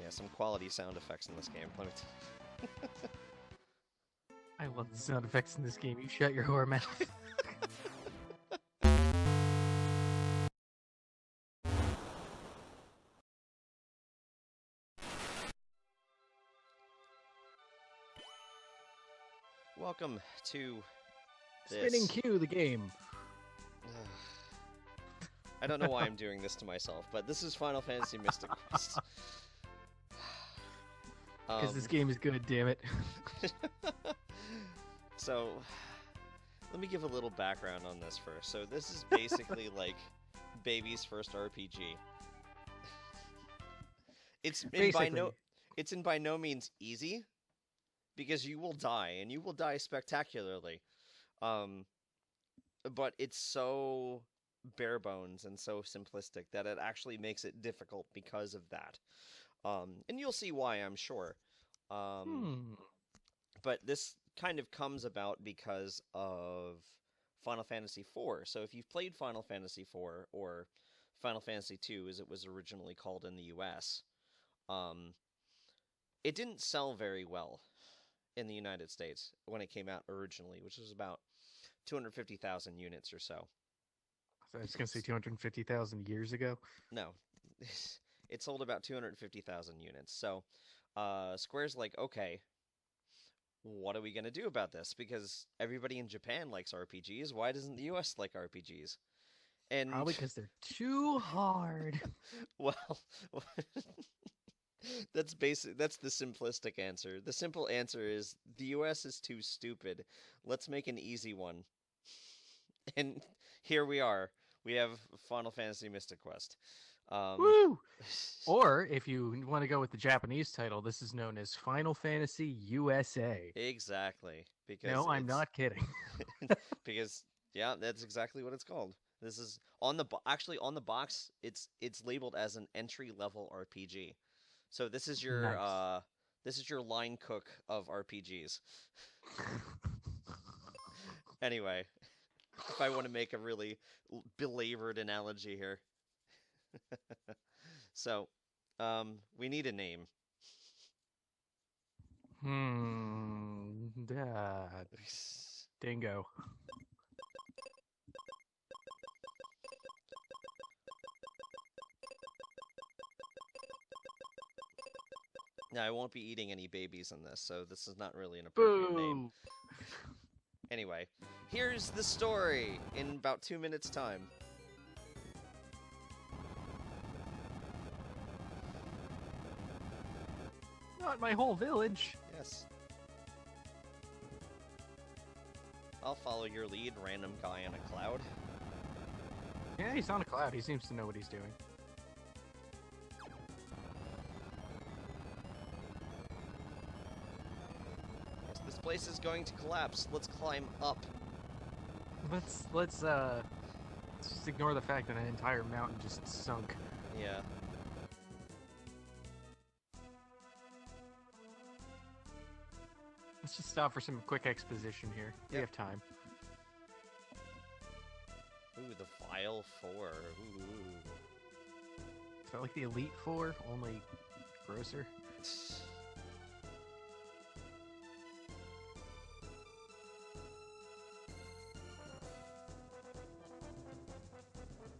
Yeah, some quality sound effects in this game. Let me I love the sound effects in this game. You shut your whore mouth. Welcome to this. Spinning Q, the game. I don't know why I'm doing this to myself, but this is Final Fantasy Mystic Quest. Because this game is good, damn it. So, let me give a little background on this first. So this is basically like Baby's first RPG. It's in by no means easy, because you will die, and you will die spectacularly. But it's so bare bones and so simplistic that it actually makes it difficult because of that. And you'll see why, I'm sure. But this kind of comes about because of Final Fantasy IV. So if you've played Final Fantasy IV, or Final Fantasy II as it was originally called in the US, it didn't sell very well in the United States when it came out originally, which was about 250,000 units or so. I was going to say 250,000 years ago. No. It sold about 250,000 units. So Square's like, okay, what are we going to do about this? Because everybody in Japan likes RPGs. Why doesn't the US like RPGs? And probably because they're too hard. Well, that's basic. That's the simplistic answer. The simple answer is the US is too stupid. Let's make an easy one. And here we are. We have Final Fantasy Mystic Quest. Woo! Or, if you want to go with the Japanese title, this is known as Final Fantasy USA. Exactly. Because no, I'm not kidding. Because, yeah, that's exactly what it's called. This is on the actually on the box. It's labeled as an entry-level RPG. So this is your nice. This is your line cook of RPGs. Anyway, if I want to make a really belabored analogy here. So, we need a name. Dingo. Now, I won't be eating any babies in this, so this is not really an appropriate name. Anyway, here's the story in about 2 minutes' time. Not my whole village. Yes. I'll follow your lead, random guy on a cloud. Yeah, he's on a cloud. He seems to know what he's doing. Yes, this place is going to collapse. Let's climb up. Let's just ignore the fact that an entire mountain just sunk. Yeah. Let's just stop for some quick exposition here. We have time. Ooh, the Vile Four. Ooh. Is that like the Elite Four, only grosser?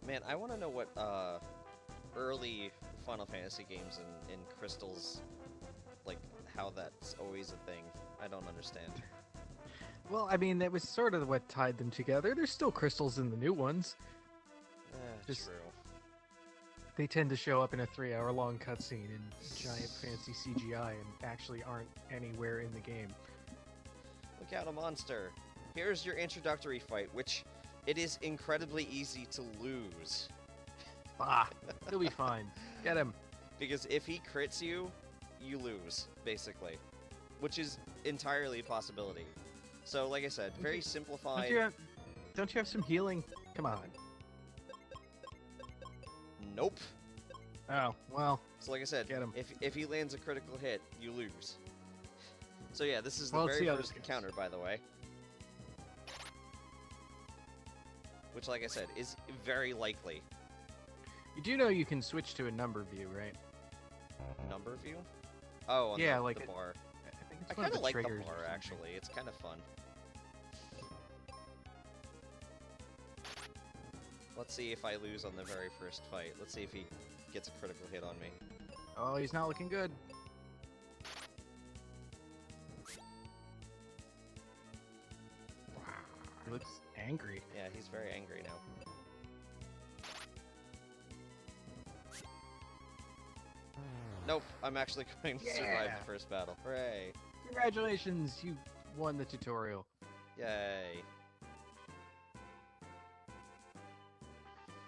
Man, I want to know what early Final Fantasy games in crystals, like how that's always a thing. I don't understand. Well, I mean, that was sort of what tied them together. There's still crystals in the new ones. True. They tend to show up in a 3-hour-long cutscene in giant fancy CGI and actually aren't anywhere in the game. Look out, a monster. Here's your introductory fight, which it is incredibly easy to lose. Ah, he'll be fine. Get him. Because if he crits you, you lose, basically. Which is entirely a possibility. So, like I said, very simplified. Don't you have some healing? Come on. Nope. Oh, well. So, like I said, get him. If he lands a critical hit, you lose. So yeah, this is the very first encounter, by the way. Which, like I said, is very likely. You do know you can switch to a number view, right? Number view? Oh, on Yeah, the, like the bar. I think I it's one of kind of the like the triggers or bar, something. actually. It's kind of fun. Let's see if I lose on the very first fight. Let's see if he gets a critical hit on me. Oh, he's not looking good. He looks angry. Yeah, he's very angry now. Nope, I'm actually going to survive Yeah. the first battle. Hooray! Congratulations, you won the tutorial. Yay!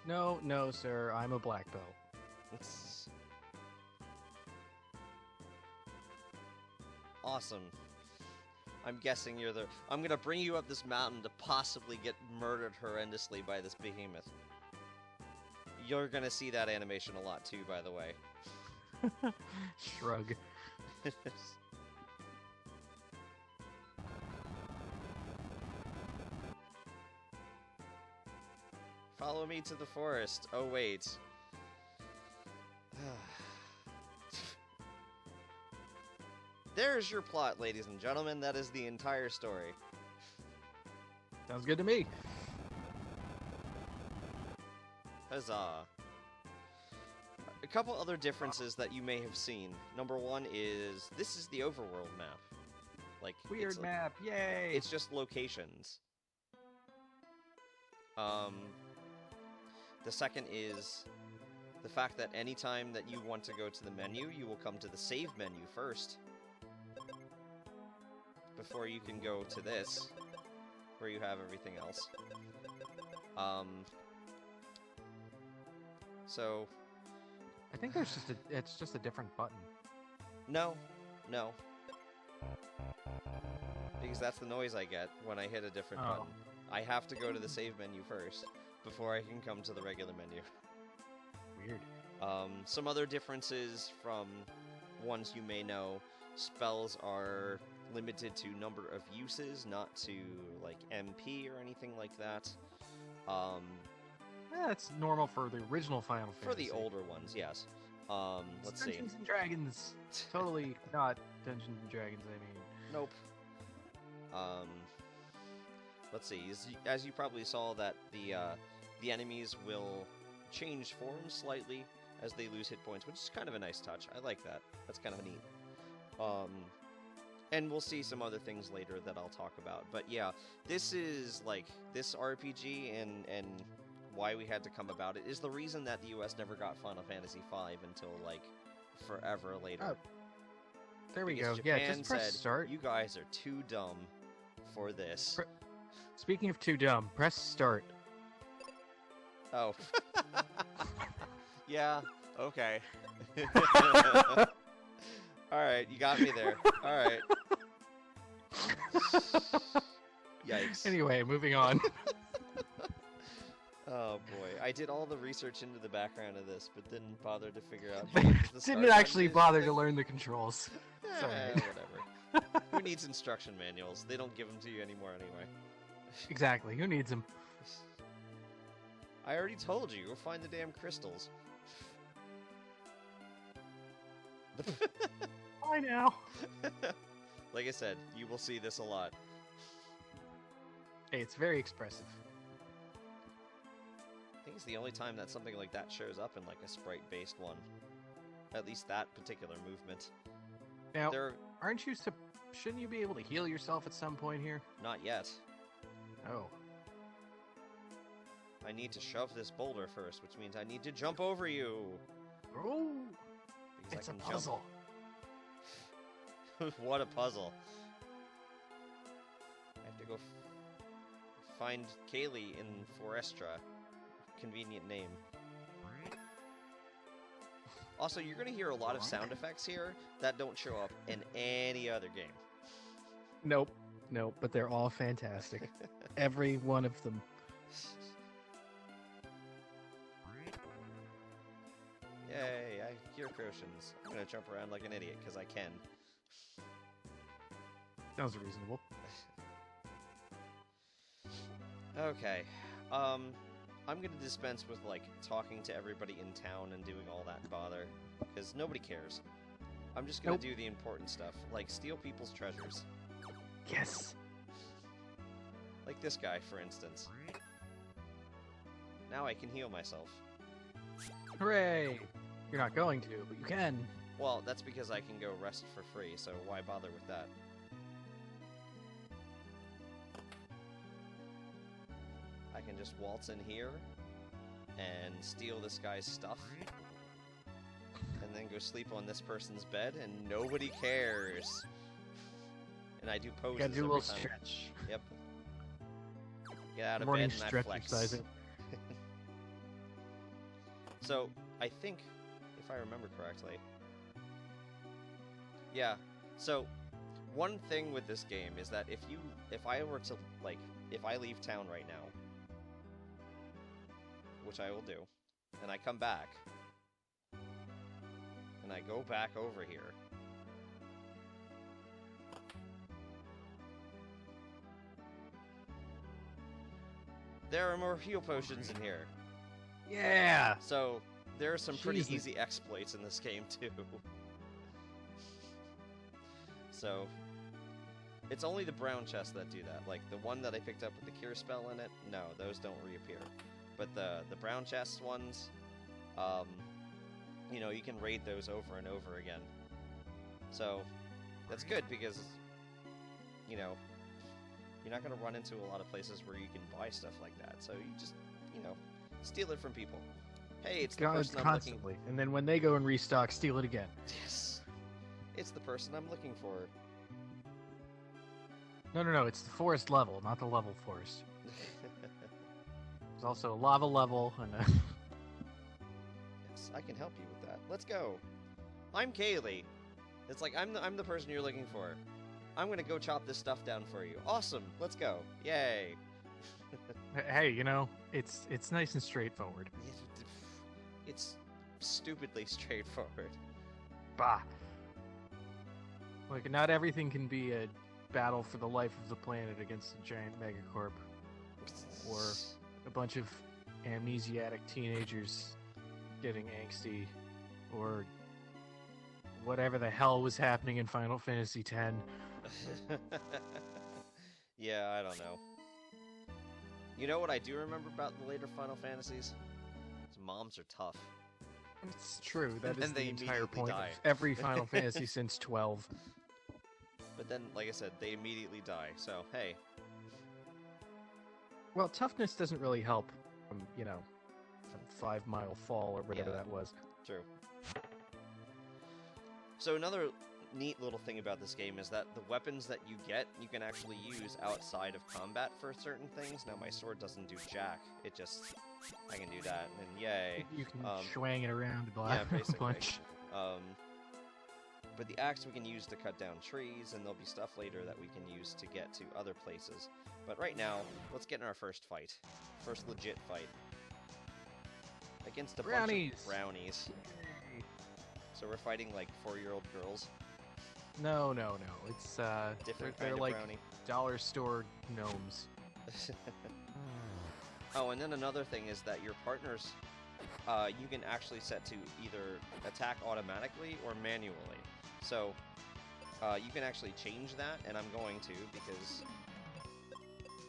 No, no, sir, I'm a black belt. Awesome. I'm guessing you're the... I'm gonna bring you up this mountain to possibly get murdered horrendously by this behemoth. You're gonna see that animation a lot too, by the way. Shrug. Follow me to the forest. Oh, wait. There's your plot, ladies and gentlemen. That is the entire story. Sounds good to me. Huzzah. A couple other differences that you may have seen. Number one is, this is the overworld map. Like, Weird it's map, yay! It's just locations. The second is the fact that anytime that you want to go to the menu, you will come to the save menu first. Before you can go to this, where you have everything else. So... I think it's just a different button. No. Because that's the noise I get when I hit a different button. I have to go to the save menu first, before I can come to the regular menu. Weird. Some other differences from ones you may know. Spells are limited to number of uses, not to, like, MP or anything like that. That's normal for the original Final For Fantasy. the older ones, yes. Let's see. Dungeons and Dragons. Totally not Dungeons and Dragons, I mean. Nope. Let's see. As you probably saw, that the enemies will change form slightly as they lose hit points, which is kind of a nice touch. I like that. That's kind of neat. And we'll see some other things later that I'll talk about. But yeah, this is, like, this RPG and why we had to come about it is the reason that the US never got Final Fantasy V until, like, forever later. Oh. There we Because go. Yeah, Japan just press said, start. you guys are too dumb for this. Speaking of too dumb, press start. Oh. Yeah, okay. Alright, you got me there. Alright. Yikes. Anyway, moving on. Oh boy, I did all the research into the background of this, but didn't bother to figure out. But Hey, does the start didn't actually button bother to learn the controls. Sorry. whatever. Who needs instruction manuals? They don't give them to you anymore anyway. Exactly. Who needs them? I already told you. Go find the damn crystals. I know. Like I said, you will see this a lot. Hey, it's very expressive. I think it's the only time that something like that shows up in, like, a sprite-based one. At least that particular movement. Now, There, aren't you shouldn't you be able to heal yourself at some point here? not yet. Oh. I need to shove this boulder first, which means I need to jump over you. Oh, Because it's I a can puzzle. Jump. What a puzzle. I have to go find Kaylee in Forestra. Convenient name. Also, you're going to hear a lot of sound effects here that don't show up in any other game. Nope. Nope, but they're all fantastic. Every one of them. Yay, I hear potions. I'm going to jump around like an idiot because I can. Sounds reasonable. Okay. I'm gonna dispense with, like, talking to everybody in town and doing all that bother, because nobody cares. I'm just gonna do the important stuff, like steal people's treasures. Yes. Like this guy, for instance. Now I can heal myself. Hooray! You're not going to, but you can. Well, that's because I can go rest for free, so why bother with that? I can just waltz in here and steal this guy's stuff, and then go sleep on this person's bed, and nobody cares. And I do poses Gotta do a every little time. stretch. Yep. Get out of Morning bed and I stretch flex. exercising. So, I think, if I remember correctly... Yeah, so, one thing with this game is that if I were to, like, if I leave town right now, which I will do, and I come back, and I go back over here, there are more heal potions in here. Yeah! So, there are some pretty Jesus. easy exploits in this game, too. So, it's only the brown chests that do that. Like, the one that I picked up with the cure spell in it, no, those don't reappear. But the brown chest ones, you know, you can raid those over and over again. So, that's good because, you know, you're not going to run into a lot of places where you can buy stuff like that. So you just, you know, steal it from people. Hey, it's the person I'm looking for. Constantly. And then when they go and restock, steal it again. Yes. It's the person I'm looking for. No, it's the forest level, not the level forest. There's also a lava level and a... Yes, I can help you with that. Let's go. I'm Kaylee. It's like, I'm the person you're looking for. I'm gonna go chop this stuff down for you. Awesome. Let's go. Yay. Hey, you know, it's nice and straightforward. It's stupidly straightforward. Bah. Like, not everything can be a battle for the life of the planet against a giant megacorp. Or a bunch of amnesiac teenagers getting angsty. Or whatever the hell was happening in Final Fantasy X. Yeah, I don't know. You know what I do remember about the later Final Fantasies? Moms are tough. It's true. That is And the they entire immediately point die. of every Final Fantasy since 12. But then, like I said, they immediately die. So, hey. Well, toughness doesn't really help from, you know, from 5 Mile Fall or whatever Yeah. that was. True. So another neat little thing about this game is that the weapons that you get, you can actually use outside of combat for certain things. Now, my sword doesn't do jack. It just... I can do that, and then yay. You can swang it around a Yeah, basically. bunch. But the axe we can use to cut down trees, and there'll be stuff later that we can use to get to other places. But right now, let's get in our first fight. First legit fight. Against a bunch of brownies. So we're fighting, like, 4-year-old girls. No. It's, Different they're kind of like brownie. dollar store gnomes. Oh, and then another thing is that your partners, you can actually set to either attack automatically or manually. So, you can actually change that, and I'm going to, because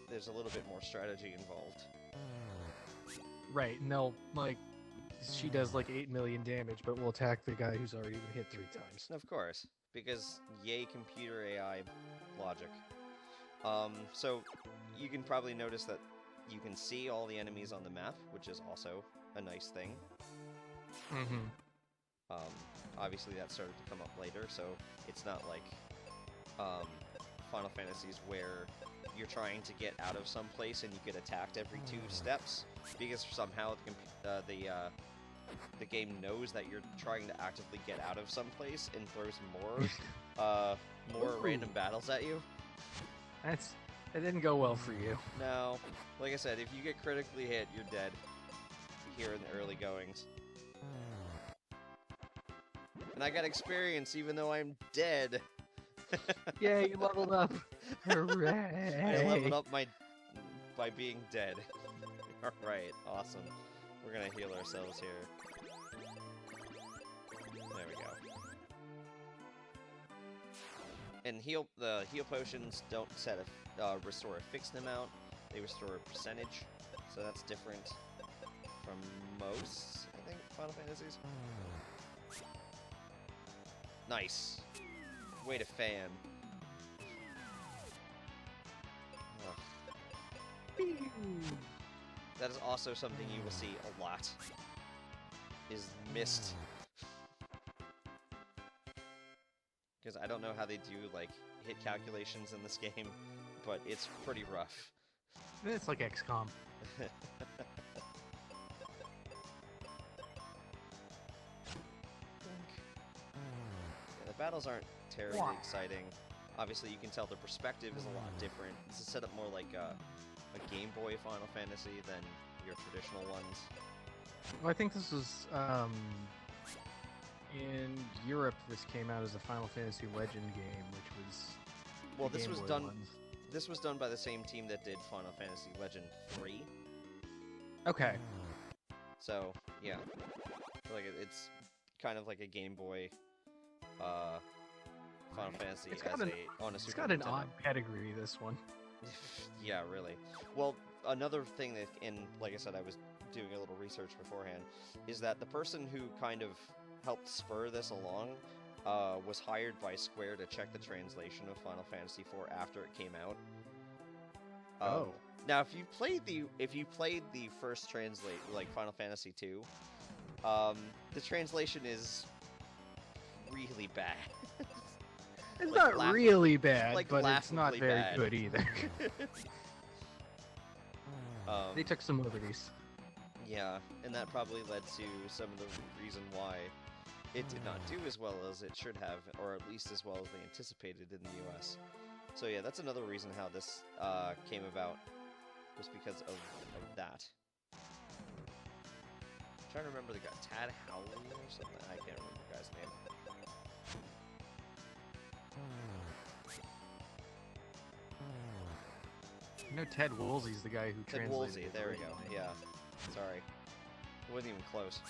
there's a little bit more strategy involved. Right, and they'll, like, she does like 8 million damage, but will attack the guy who's already been hit 3 times. Of course, because yay computer AI logic. So, you can probably notice that you can see all the enemies on the map, which is also a nice thing. Mm-hmm. Obviously that started to come up later, so it's not like Final Fantasies where you're trying to get out of some place and you get attacked every 2 steps, because somehow the game knows that you're trying to actively get out of some place and throws more random battles at you. That didn't go well for you. No, like I said, if you get critically hit, you're dead here in the early goings. And I got experience even though I'm dead. Yay, you leveled up. Hooray! I leveled up by being dead. Alright, awesome. We're gonna heal ourselves here. There we go. And the heal potions don't restore a fixed amount, they restore a percentage, so that's different from most, I think, Final Fantasies. Nice. Way to fan. Ugh. That is also something you will see a lot, is mist. Because I don't know how they do, like, hit calculations in this game, but it's pretty rough. It's like XCOM. Yeah, the battles aren't terribly exciting. Obviously, you can tell the perspective is a lot different. This is set up more like a Game Boy Final Fantasy than your traditional ones. Well, I think this was, in Europe, this came out as a Final Fantasy Legend game, which was... Well, the this Game was Boy done... ones. This was done by the same team that did Final Fantasy Legend 3. Okay. So, yeah. Like, it's kind of like a Game Boy, Final Fantasy on a Super It's got an Nintendo. odd pedigree, this one. Yeah, really. Well, another thing that, and like I said, I was doing a little research beforehand, is that the person who kind of helped spur this along was hired by Square to check the translation of Final Fantasy IV after it came out. Now, if you played the first translate, like Final Fantasy II, the translation is really bad. It's Like, not really bad, like, but it's not laughably very bad. good either. They took some liberties. Yeah, and that probably led to some of the reason why it did not do as well as it should have, or at least as well as they anticipated in the US. So yeah, that's another reason how this came about, was because of that. I'm trying to remember the guy, Tad Howley or something? I can't remember the guy's name. You know Ted Woolsey's the guy who Ted translated Woolsey, it. there we go, yeah. Sorry. It wasn't even close.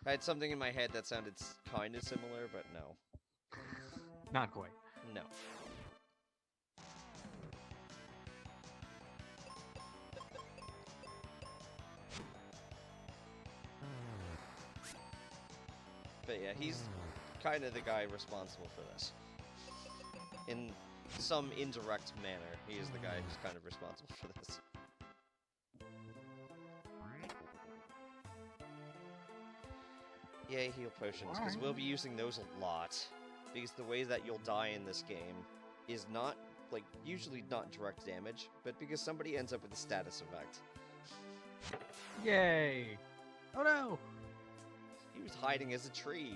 I had something in my head that sounded kind of similar, but no. Not quite. No. But yeah, he's kind of the guy responsible for this. In some indirect manner, he is the guy who's kind of responsible for this. Yay, heal potions, because we'll be using those a lot. Because the way that you'll die in this game is not, like, usually not direct damage, but because somebody ends up with a status effect. Yay! Oh no! He was hiding as a tree,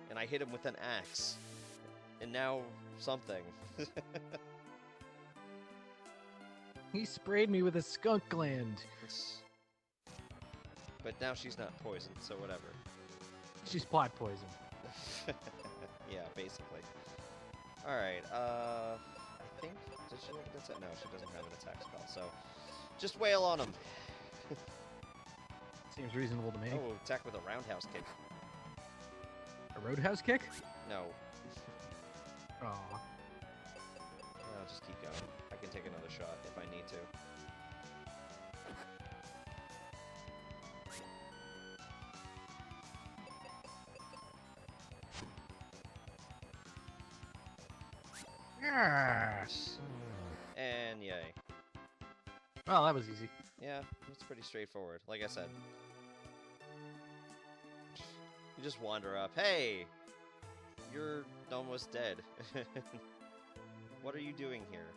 and I hit him with an axe. And now, something. He sprayed me with a skunk gland. But now she's not poisoned, so whatever. She's plot poison. Yeah, basically. Alright, I think... Does she have an attack? No, she doesn't have an attack spell, so... Just wail on him! Seems reasonable to me. Oh, attack with a roundhouse kick. A roadhouse kick? No. Aw. I'll just keep going. I can take another shot if I need to. Yes. And yay. Well, that was easy. Yeah, it's pretty straightforward. Like I said. You just wander up. Hey! You're almost dead. What are you doing here?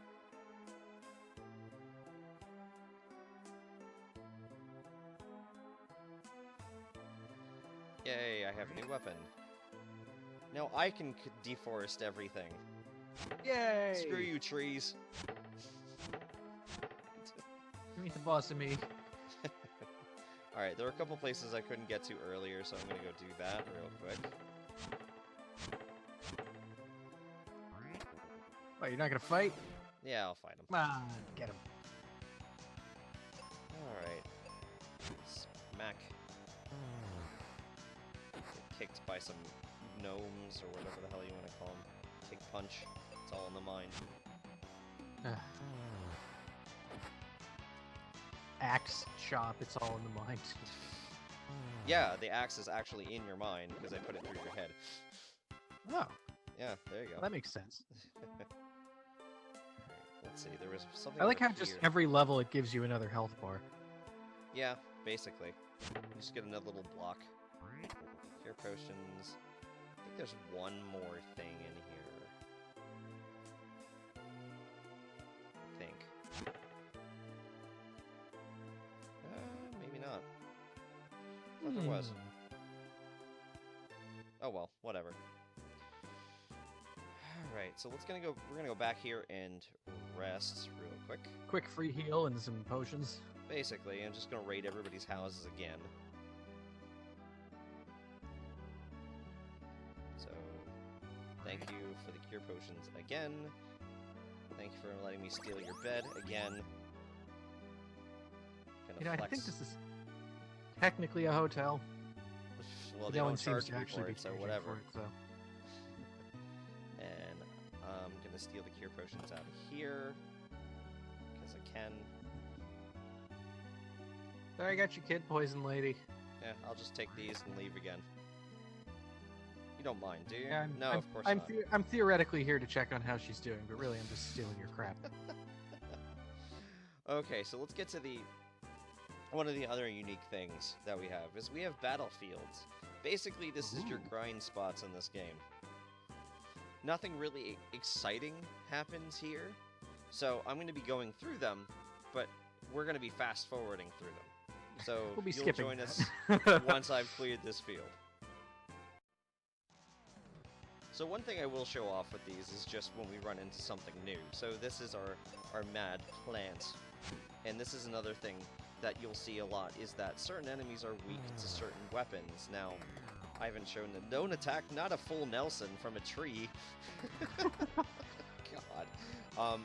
Yay, I have a new weapon. Now I can deforest everything. Yay! Screw you, trees. Meet the boss of me. Alright, there are a couple places I couldn't get to earlier, so I'm gonna go do that real quick. What, you're not gonna fight? Yeah, I'll fight him. Come on, get him. smack. Get kicked by some gnomes or whatever the hell you want to call them. Kick punch. It's all in the mind. Axe chop, it's all in the mind. Yeah, the axe is actually in your mind because I put it through your head. Oh, Yeah, there you go. that makes sense. Let's see, there was something I like over how just here. every level it gives you another health bar. Yeah, basically. You just get another little block. Cure potions. I think there's one more thing in here. I think. Maybe not. I thought there was. Oh well, whatever. Alright, so we're gonna go back here and rest real quick. Quick free heal and some potions. Basically, I'm just gonna raid everybody's houses again. So, thank you for the cure potions again. Thank you for letting me steal your bed again. You know, I think this is technically a hotel. Well, But they no one don't charge seems to me actually for be it, so charging whatever. for it, so. And I'm gonna steal the cure potions out of here because I can. There, I got your kid, poison lady. Yeah, I'll just take these and leave again. You don't mind, do you? Yeah, No, of course I'm not. I'm theoretically here to check on how she's doing, but really I'm just stealing your crap. Okay, so let's get to one of the other unique things that we have is we have battlefields. Basically, this is your grind spots in this game. Nothing really exciting happens here, so I'm going to be going through them, but we're going to be fast forwarding through them. So We'll be you'll skipping join that. us once I've cleared this field. So one thing I will show off with these is just when we run into something new. So this is our mad plant. And this is another thing that you'll see a lot, is that certain enemies are weak to certain weapons. Now, I haven't shown the don't attack, not a full Nelson from a tree. God.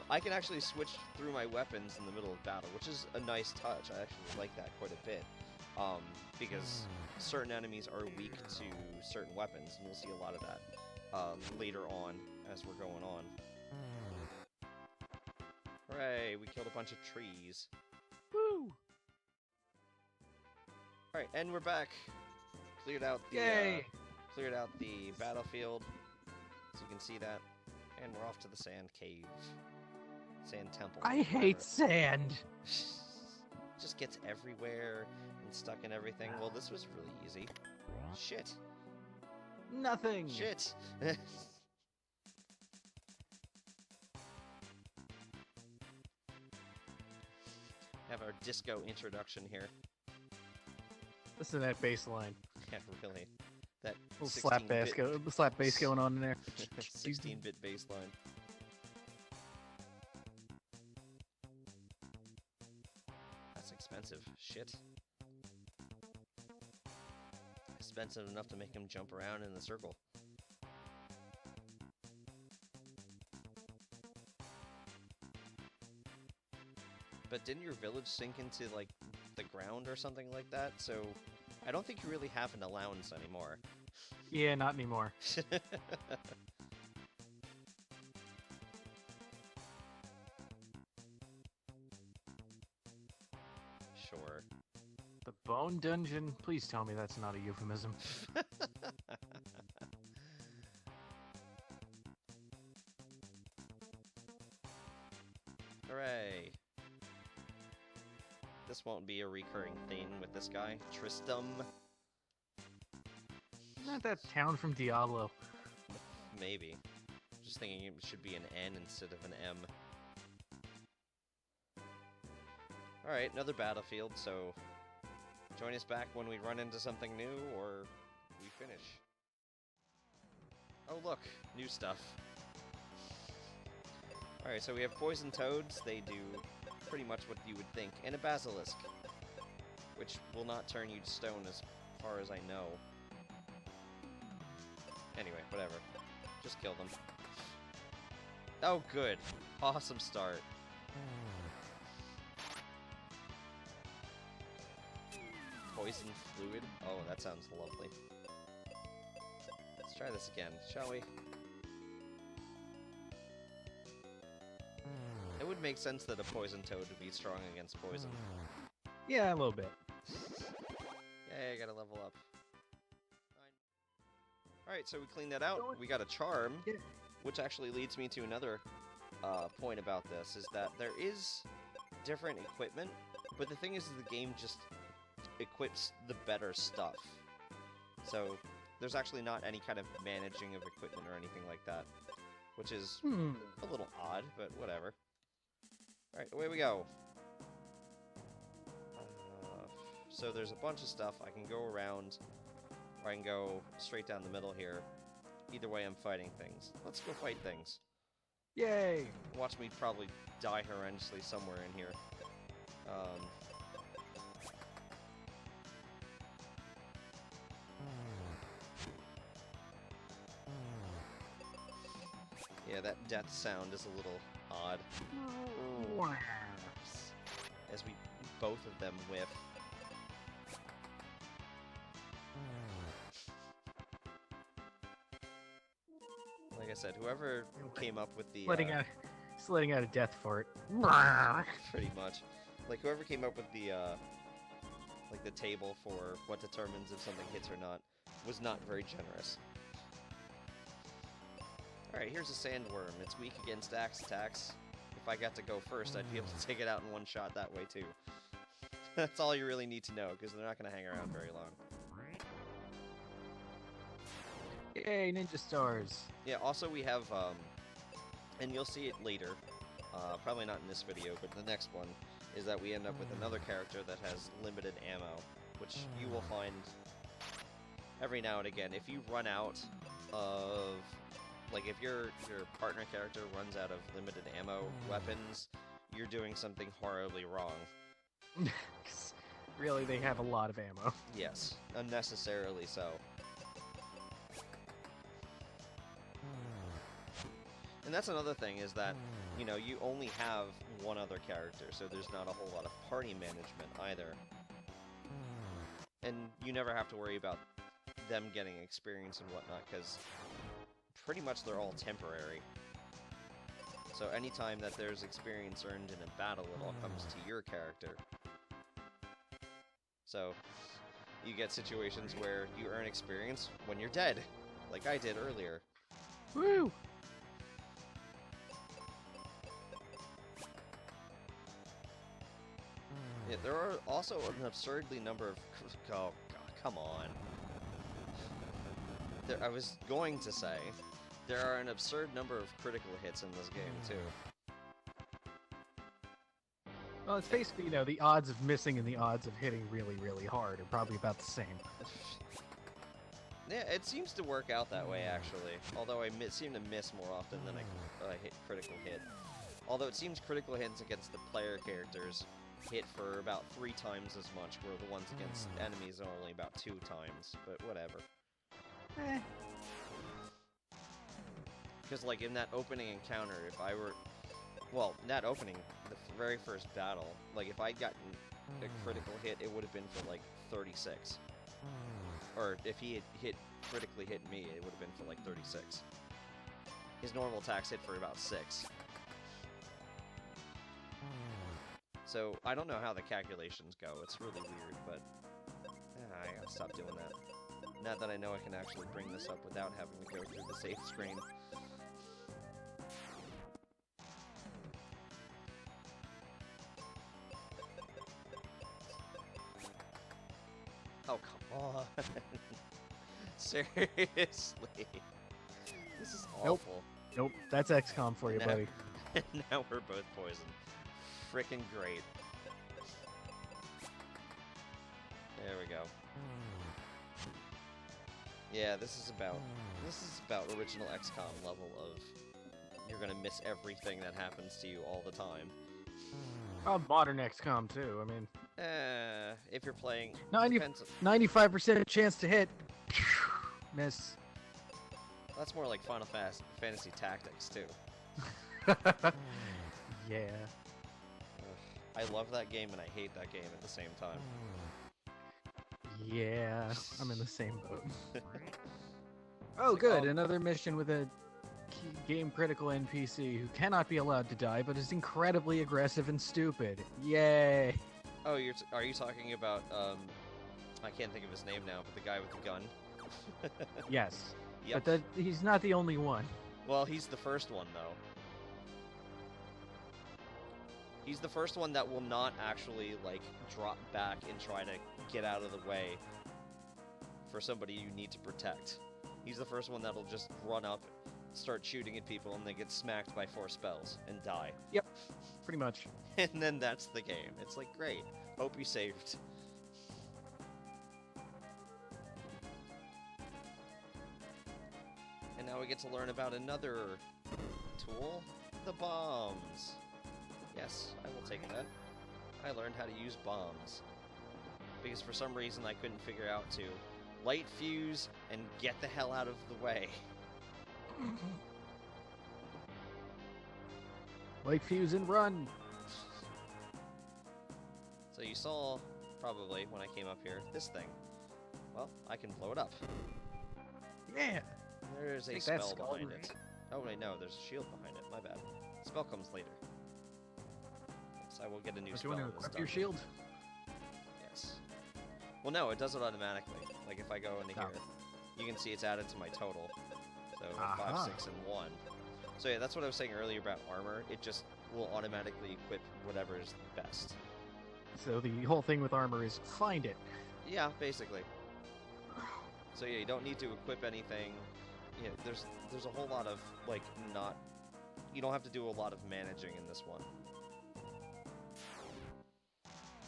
I can actually switch through my weapons in the middle of battle, which is a nice touch. I actually like that quite a bit. Because certain enemies are weak to certain weapons, and we'll see a lot of that later on as we're going on. Hooray, we killed a bunch of trees. Woo! Alright, and we're back. Cleared out the battlefield, so you can see that. And we're off to the sand cave. Sand temple. I hate sand! Just gets everywhere and stuck in everything. Well, this was really easy. Shit. Nothing! Shit! Have our disco introduction here. Listen to that bass line. Yeah, really. That Little slap bass going on in there. 16-bit bass line. That's expensive. Shit. Expensive enough to make him jump around in a circle. But didn't your village sink into, like, the ground or something like that? So I don't think you really have an allowance anymore. Yeah, not anymore. Sure. The Bone Dungeon? Please tell me that's not a euphemism. Hooray. This won't be a recurring theme with this guy. Tristram. Not that town from Diablo. Maybe. Just thinking it should be an N instead of an M. Alright, another battlefield, so join us back when we run into something new, or we finish. Oh look, new stuff. Alright, so we have poison toads. They do pretty much what you would think. And a basilisk, which will not turn you to stone as far as I know. Anyway, whatever. Just kill them. Oh, good. Awesome start. poison fluid. Oh, that sounds lovely. Let's try this again, shall we? It would make sense that a poison toad would be strong against poison. Yeah, a little bit. Yay, I gotta level up. Alright, so we cleaned that out. We got a charm, which actually leads me to another point about this, is that there is different equipment, but the thing is the game just equips the better stuff. So there's actually not any kind of managing of equipment or anything like that, which is a little odd, but whatever. Alright, away we go. So there's a bunch of stuff. I can go around, or I can go straight down the middle here. Either way, I'm fighting things. Let's go fight things. Yay! Watch me probably die horrendously somewhere in here. Yeah, that death sound is a little odd. As we both of them whiff. Like I said, whoever came up with the Just letting out a death fart. pretty much, like whoever came up with the like the table for what determines if something hits or not was not very generous. All right, here's a sandworm. It's weak against axe attacks. If I got to go first, I'd be able to take it out in one shot that way too. That's all you really need to know, because they're not going to hang around very long. Yay, ninja stars! Yeah, also we have, and you'll see it later, probably not in this video, but the next one, is that we end up with another character that has limited ammo, which you will find every now and again. If you run out of, like if your partner character runs out of limited ammo weapons, you're doing something horribly wrong. Really, they have a lot of ammo. Yes, unnecessarily so. And that's another thing, is that, you know, you only have one other character, so there's not a whole lot of party management either. And you never have to worry about them getting experience and whatnot, because pretty much they're all temporary. So anytime that there's experience earned in a battle, it all comes to your character. So you get situations where you earn experience when you're dead, like I did earlier. Woo! Yeah, there are also an absurdly number of... Oh, God, come on. I was going to say, there are an absurd number of critical hits in this game, too. Well, it's basically, you know, the odds of missing and the odds of hitting really, really hard are probably about the same. Yeah, it seems to work out that way, actually. Although I seem to miss more often than I hit critical hit. Although it seems critical hits against the player characters hit for about 3 times as much, where the ones against enemies are only about 2 times, but whatever. Because, like, in that opening encounter, if I were... Well, in that opening, the very first battle, like, if I'd gotten a critical hit, it would have been for, like, 36. Or if he had critically hit me, it would have been for, like, 36. His normal attacks hit for about 6. So, I don't know how the calculations go. It's really weird, but... I gotta stop doing that. Now that I know I can actually bring this up without having to go through the save screen. Oh, come on. Seriously. This is awful. Nope, that's XCOM for you, buddy. Now we're both poisoned. Frickin' great. There we go. Yeah, this is about original XCOM level of you're gonna miss everything that happens to you all the time. Oh, modern XCOM too. I mean, if you're playing 95% chance to hit. Miss. That's more like Final Fantasy Tactics too. Yeah. I love that game and I hate that game at the same time. Yeah, I'm in the same boat. Oh, good. Another mission with a game critical NPC who cannot be allowed to die, but is incredibly aggressive and stupid. Yay! Oh, are you talking about I can't think of his name now, but the guy with the gun. Yes. Yep. But he's not the only one. Well, he's the first one though. He's the first one that will not actually like drop back and try to get out of the way for somebody you need to protect. He's the first one that'll just run up, start shooting at people, and then get smacked by 4 spells and die. Yep, pretty much. And then that's the game. It's like, great. Hope you saved. And now we get to learn about another tool, the bombs. Yes, I will take that. I learned how to use bombs. Because for some reason I couldn't figure out to light fuse and get the hell out of the way. Light fuse and run! So you saw, probably, when I came up here, this thing. Well, I can blow it up. Yeah! There's a spell behind it. Oh wait, no, there's a shield behind it. My bad. Spell comes later. Yes, I will get a new spell. Do you want to equip your shield? Yes. Well, no, it does it automatically. Like if I go into here, you can see it's added to my total. So 5, 6, and 1. So yeah, that's what I was saying earlier about armor. It just will automatically equip whatever is best. So the whole thing with armor is find it. Yeah, basically. So yeah, you don't need to equip anything. Yeah, there's a whole lot of like not. You don't have to do a lot of managing in this one.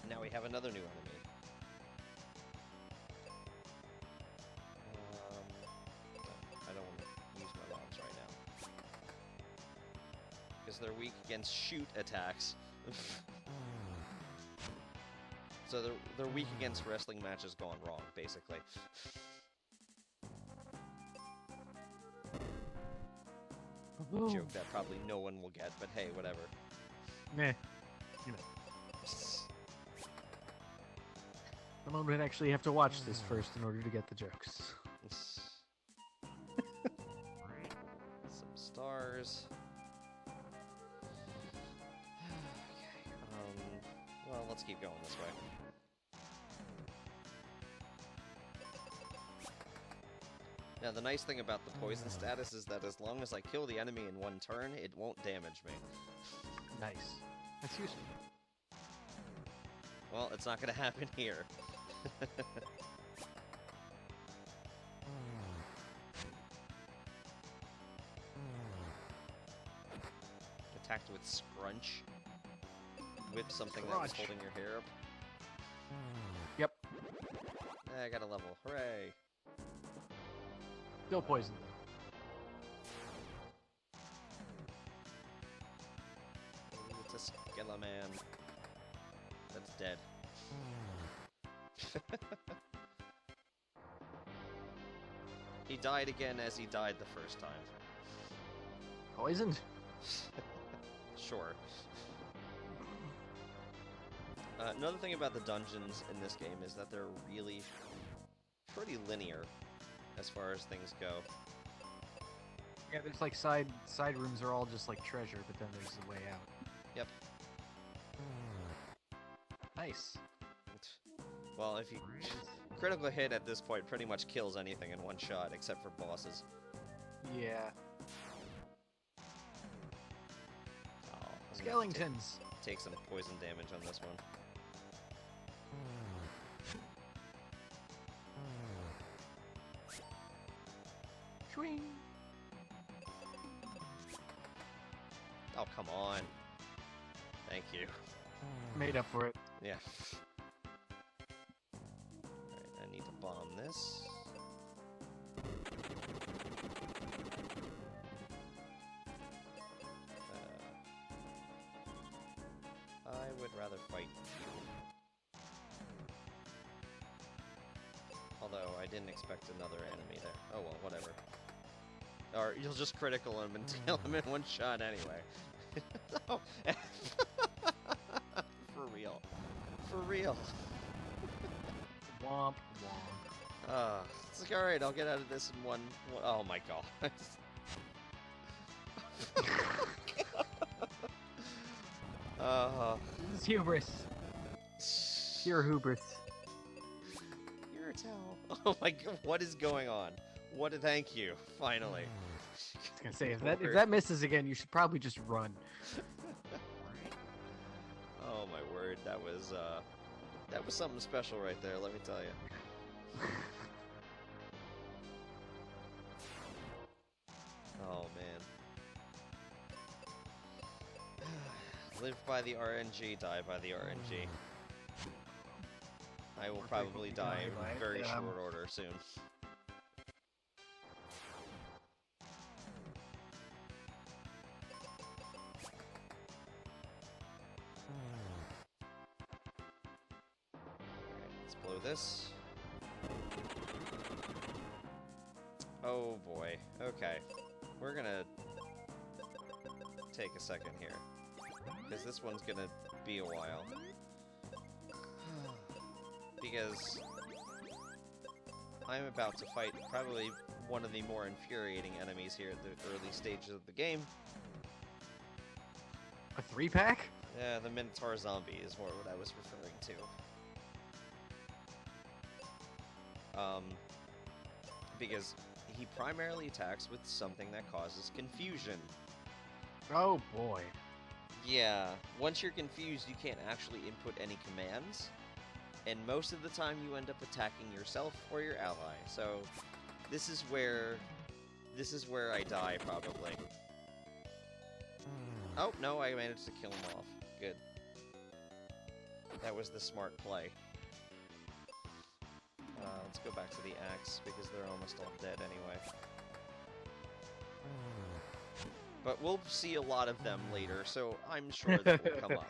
Now we have another new enemy. I don't want to use my bombs right now because they're weak against shoot attacks. So they're weak against wrestling matches gone wrong, basically. Joke that probably no one will get, but hey, whatever. Meh. You know. Someone would actually have to watch this first in order to get the jokes. Some stars. Okay. Well, let's keep going this way. Now, the nice thing about the poison status is that as long as I kill the enemy in one turn, it won't damage me. Nice. That's useful. Well, it's not going to happen here. Attacked with Scrunch. Whip something that was holding your hair up. Yep. I got a level. Hooray. Still poison, though. It's a Skeleman. That's dead. He died again as he died the first time. Poisoned? Sure. Another thing about the dungeons in this game is that they're really pretty linear as far as things go. Yeah, there's like side rooms are all just like treasure, but then there's a way out. Yep. Nice. Well, if you critical hit at this point pretty much kills anything in one shot except for bosses. Yeah. Oh, Skeletons. Take some poison damage on this one. Swing. Oh, come on. Thank you. Made up for it. Yeah. Alright, I need to bomb this. I would rather fight you. Although, I didn't expect another enemy there. Oh well, whatever. Or you'll just critical him and kill him in one shot anyway. Oh. For real. For real. Womp womp. It's like, alright, I'll get out of this in one... Oh my god. This is hubris. Pure hubris. You're a towel. Oh my god, what is going on? Thank you, finally. I was gonna say, if that misses again, you should probably just run. Oh my word, that was something special right there, let me tell you. Oh man. Live by the RNG, die by the RNG. I will probably die in very short order soon. Let's blow this. Oh boy. Okay. We're gonna take a second here. Because this one's gonna be a while. Because I'm about to fight probably one of the more infuriating enemies here at the early stages of the game. A 3-pack? Yeah, the Minotaur zombie is more what I was referring to. Because he primarily attacks with something that causes confusion. Oh boy. Yeah, once you're confused, you can't actually input any commands, and most of the time you end up attacking yourself or your ally. So this is where I die probably. Oh no, I managed to kill him off. Good. That was the smart play. Let's go back to the axe because they're almost all dead anyway. But we'll see a lot of them later, so I'm sure that will come up.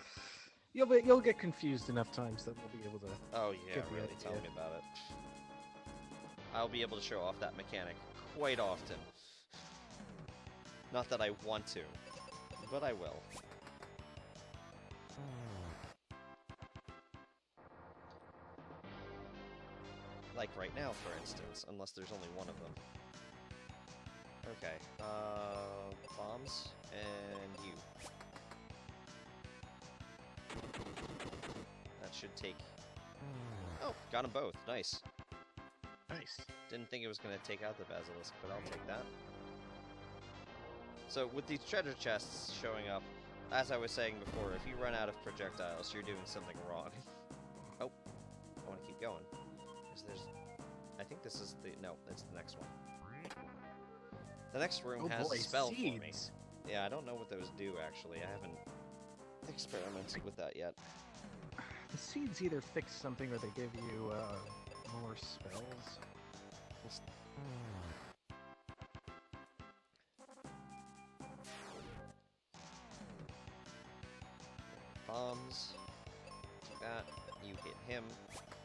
You'll get confused enough times that we'll be able to. Oh yeah, get the really, idea. tell me about it. I'll be able to show off that mechanic quite often. Not that I want to, but I will. Like right now, for instance, unless there's only one of them. Okay, bombs, and you. That should take... Oh, got them both, nice. Nice. Didn't think it was going to take out the basilisk, but I'll take that. So, with these treasure chests showing up, as I was saying before, if you run out of projectiles, you're doing something wrong. Oh, I want to keep going. There's... I think this is the... No, it's the next one. The next room has a spell for me. Yeah, I don't know what those do, actually. I haven't experimented with that yet. The seeds either fix something or they give you more spells. Bombs. Take that. You hit him.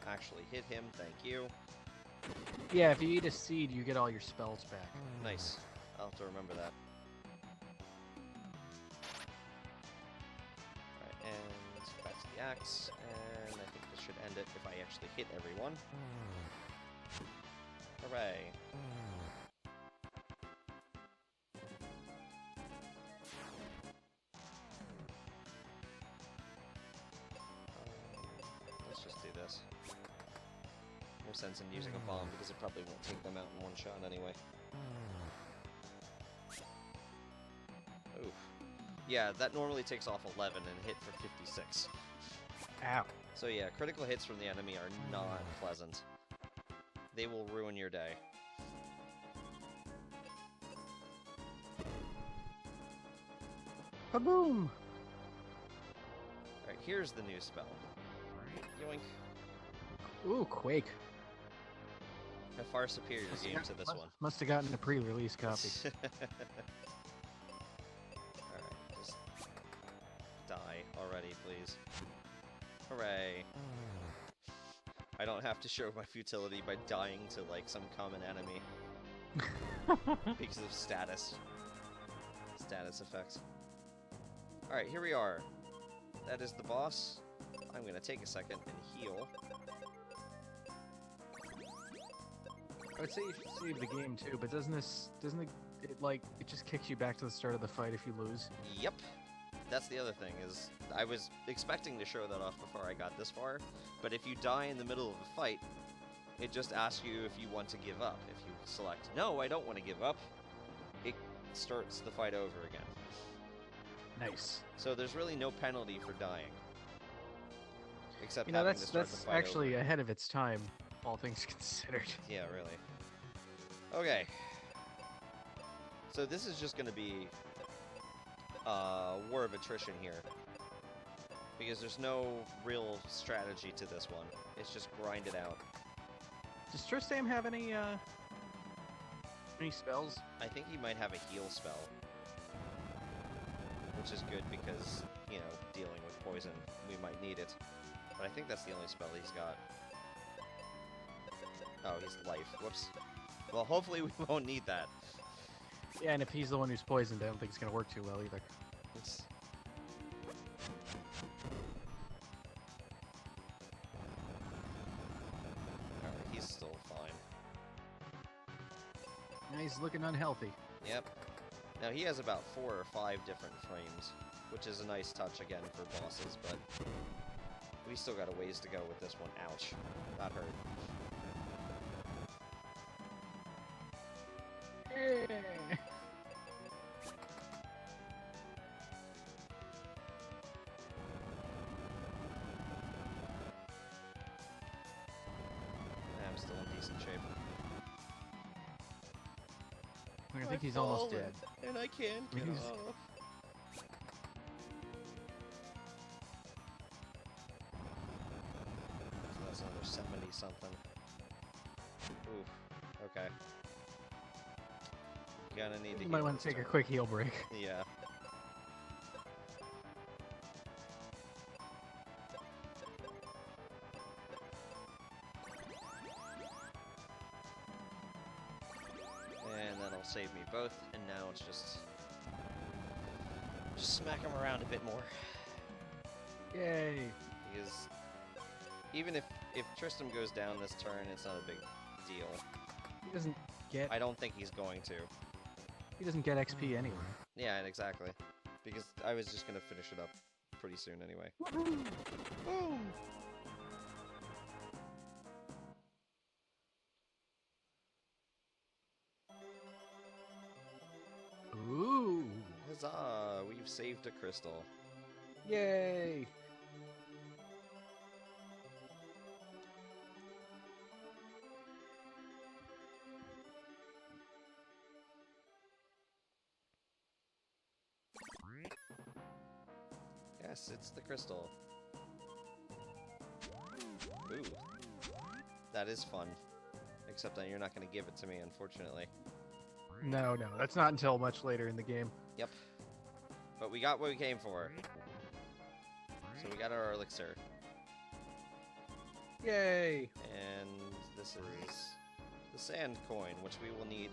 Actually hit him, thank you. Yeah, if you eat a seed, you get all your spells back. Nice. I'll have to remember that. Alright, and back to the axe, and I think this should end it if I actually hit everyone. Hooray. Let's just do this. No sense in using a bomb because it probably won't take them out in one shot anyway. Oof. Yeah, that normally takes off 11 and hit for 56. Ow. So yeah, critical hits from the enemy are not pleasant. They will ruin your day. Kaboom! Alright, here's the new spell. Yoink. Ooh, Quake. A far superior game to this one. Must have gotten a pre-release copy. Alright, just die already, please. Hooray. I don't have to show my futility by dying to, like, some common enemy. Because of status. Status effects. Alright, here we are. That is the boss. I'm gonna take a second and heal. I would say you should save the game too, but doesn't it just kicks you back to the start of the fight if you lose? Yep. That's the other thing, is I was expecting to show that off before I got this far, but if you die in the middle of a fight, it just asks you if you want to give up. If you select, no, I don't want to give up, it starts the fight over again. Nice. So there's really no penalty for dying. Except You know, having to start the that's fight actually over. ahead of its time, all things considered. Yeah, really. Okay. So this is just going to be war of attrition here. Because there's no real strategy to this one. It's just grind it out. Does Tristram have any spells? I think he might have a heal spell. Which is good because, you know, dealing with poison, we might need it. But I think that's the only spell he's got. Oh, he's life. Whoops. Well, hopefully we won't need that. Yeah, and if he's the one who's poisoned, I don't think it's gonna work too well either. It's... Alright, he's still fine. Now he's looking unhealthy. Yep. Now he has about 4 or 5 different frames, which is a nice touch again for bosses, but we still got a ways to go with this one. Ouch. That hurt. I'm still in decent shape. I think he's almost dead. And I can't get He's- off. So that's another 70 something. Oof. Okay. Gonna need to You might heal want this to take a turn. quick heal break. Yeah. And that'll save me both, and now it's just smack him around a bit more. Yay! Because even if Tristram goes down this turn, it's not a big deal. He doesn't get I don't think he's going to. XP anyway. Yeah, exactly. Because I was just gonna finish it up pretty soon anyway. Ooh! Huzzah! We've saved a crystal. Yay! Yes, it's the crystal. Ooh. That is fun. Except that you're not going to give it to me, unfortunately. No, that's not until much later in the game. Yep. But we got what we came for. So we got our elixir. Yay! And this is the sand coin, which we will need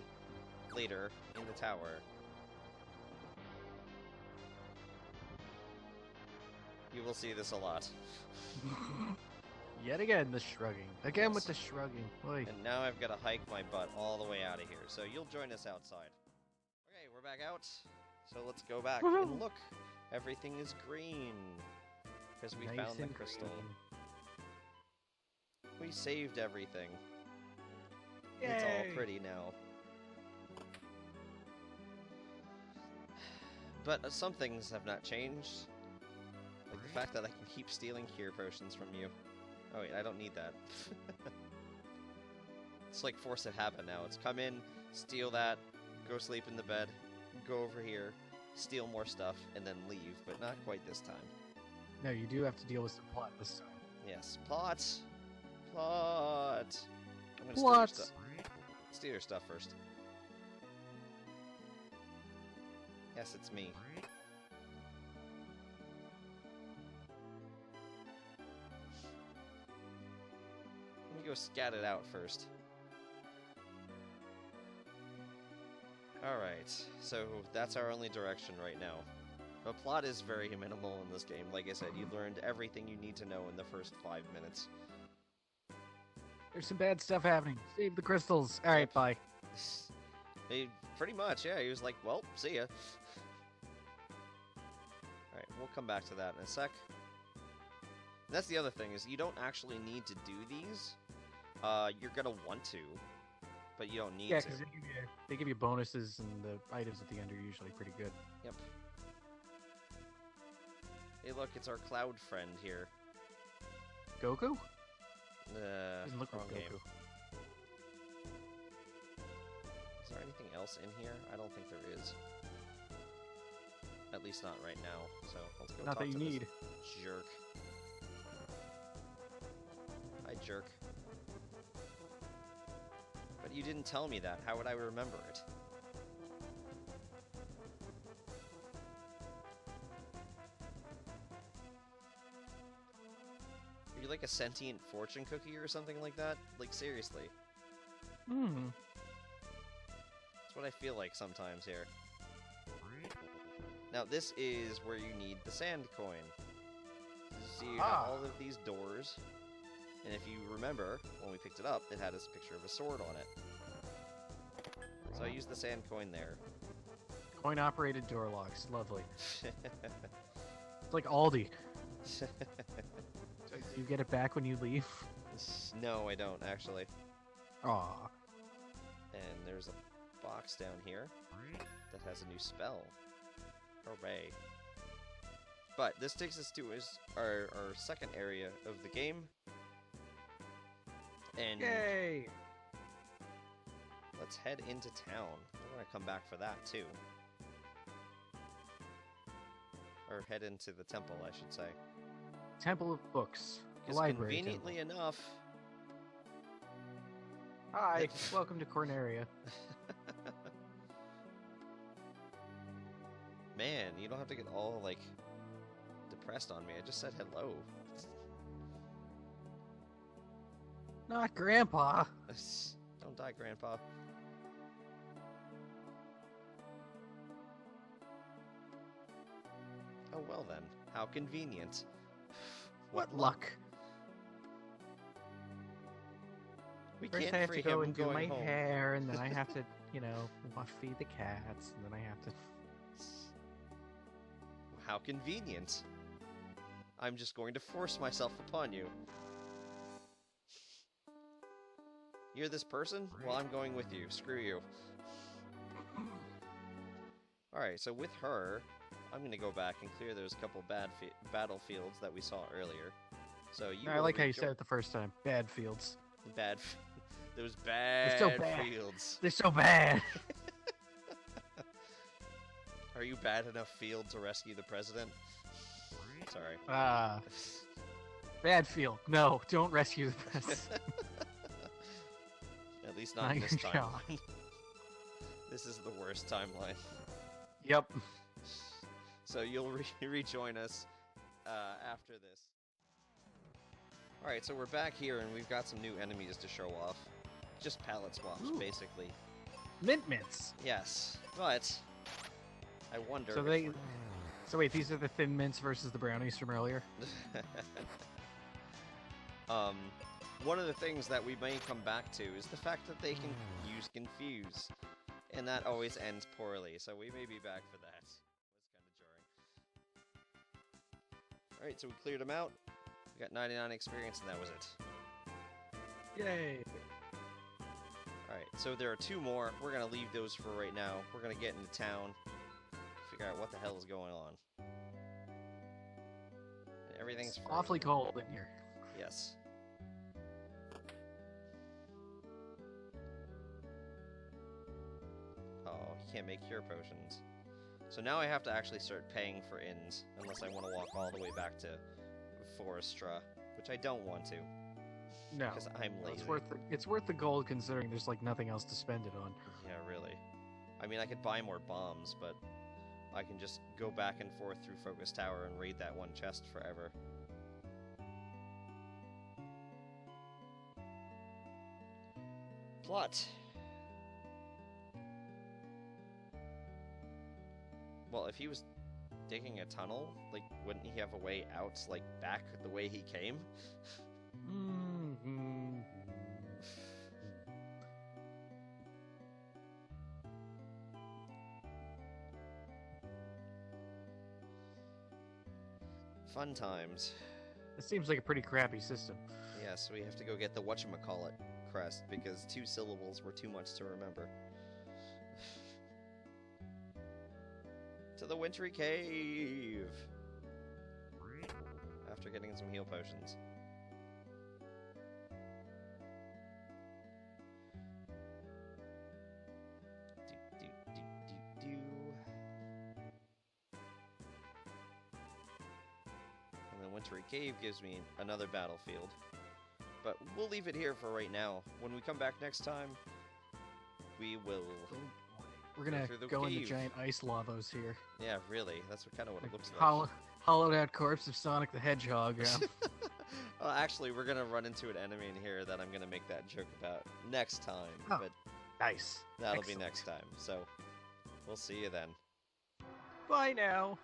later in the tower. You will see this a lot. Yet again, the shrugging. Again with Yes. the shrugging. Oy. And now I've got to hike my butt all the way out of here. So you'll join us outside. Okay, we're back out. So let's go back Woohoo! and look. Everything is green. Because we Nice found the and crystal. green. We saved everything. Yay! It's all pretty now. But some things have not changed. Like the fact that I can keep stealing cure potions from you. Oh wait, I don't need that. It's like force of habit now. It's come in, steal that, go sleep in the bed, go over here, steal more stuff, and then leave, but not quite this time. No, you do have to deal with some plot this time. Yes, plot! Plot! I'm gonna Plots! steal your stuff first. Yes, it's me. Let me go scat it out first. Alright, so that's our only direction right now. The plot is very minimal in this game. Like I said, you learned everything you need to know in the first 5 minutes. There's some bad stuff happening. Save the crystals. All right, Yep. bye. He pretty much, yeah. He was like, "Well, see ya." All right, we'll come back to that in a sec. And that's the other thing is you don't actually need to do these. You're gonna want to, but you don't need Yeah, to. because they give you bonuses, and the items at the end are usually pretty good. Yep. Hey, look, it's our cloud friend here. Goku? Doesn't look Wrong like game. Goku. Is there anything else in here? I don't think there is. At least not right now. So let's go Not talk that you to this need. jerk. Hi, jerk. But you didn't tell me that. How would I remember it? Are you like a sentient fortune cookie or something like that? Like, seriously. Hmm. That's what I feel like sometimes here. Now, this is where you need the sand coin. So you have all of these doors, and if you remember, when we picked it up, it had a picture of a sword on it. So I used the sand coin there. Coin-operated door locks. Lovely. It's like Aldi. So you get it back when you leave? No, I don't, actually. Aw. And there's a box down here that has a new spell. Hooray. But this takes us to our second area of the game. And Yay! let's head into town. We're going to come back for that, too. Or head into the temple, I should say. Temple of Books. The Because library conveniently temple. enough... Hi, welcome to Corneria. Man, you don't have to get all, like, depressed on me. I just said hello. Not Grandpa. Don't die, Grandpa. Oh, well then. How convenient. What luck. We First can't I have free to go him and do my going home. hair, and then I have to, feed the cats, and then I have to... How convenient. I'm just going to force myself upon you. You're this person? Well, I'm going with you. Screw you. Alright, so with her, I'm going to go back and clear those couple battlefields that we saw earlier. So you I will like how you said it the first time. Bad fields. Those so bad bad. fields. They're so bad. Are you bad enough field to rescue the president? Sorry. Bad field. No, don't rescue the president. At least not Not in this your job. timeline. This is the worst timeline. Yep. So you'll rejoin us after this. Alright, so we're back here and we've got some new enemies to show off. Just palette swaps, Ooh. basically. Mint mints. Yes, but I wonder. So So wait, these are the thin mints versus the brownies from earlier? One of the things that we may come back to is the fact that they can use Confuse. And that always ends poorly, so we may be back for that. It's kind of jarring. Alright, so we cleared them out. We got 99 experience and that was it. Yay! Alright, so there are two more. We're gonna leave those for right now. We're gonna get into town, figure out what the hell is going on. And everything's It's free. awfully cold in here. Yes. Oh, you can't make cure potions. So now I have to actually start paying for inns, unless I want to walk all the way back to Forestra, which I don't want to. No. Because I'm lazy. It's worth the gold considering there's like nothing else to spend it on. Yeah, really. I mean, I could buy more bombs, but I can just go back and forth through Focus Tower and raid that one chest forever. Plot. Well, if he was digging a tunnel, like, wouldn't he have a way out, like, back the way he came? Fun times. It seems like a pretty crappy system. Yes, we have to go get the whatchamacallit crest because 2 syllables were too much to remember. To the wintry cave! After getting some heal potions. And the wintry cave gives me another battlefield. But we'll leave it here for right now. When we come back next time, we will... We're gonna through the go into cave. giant ice lavas here. Yeah, really. That's kind of what it looks like. Hollowed out corpse of Sonic the Hedgehog. Well, actually, we're gonna run into an enemy in here that I'm gonna make that joke about next time. Oh, but nice. that'll Excellent. be next time. So, we'll see you then. Bye now.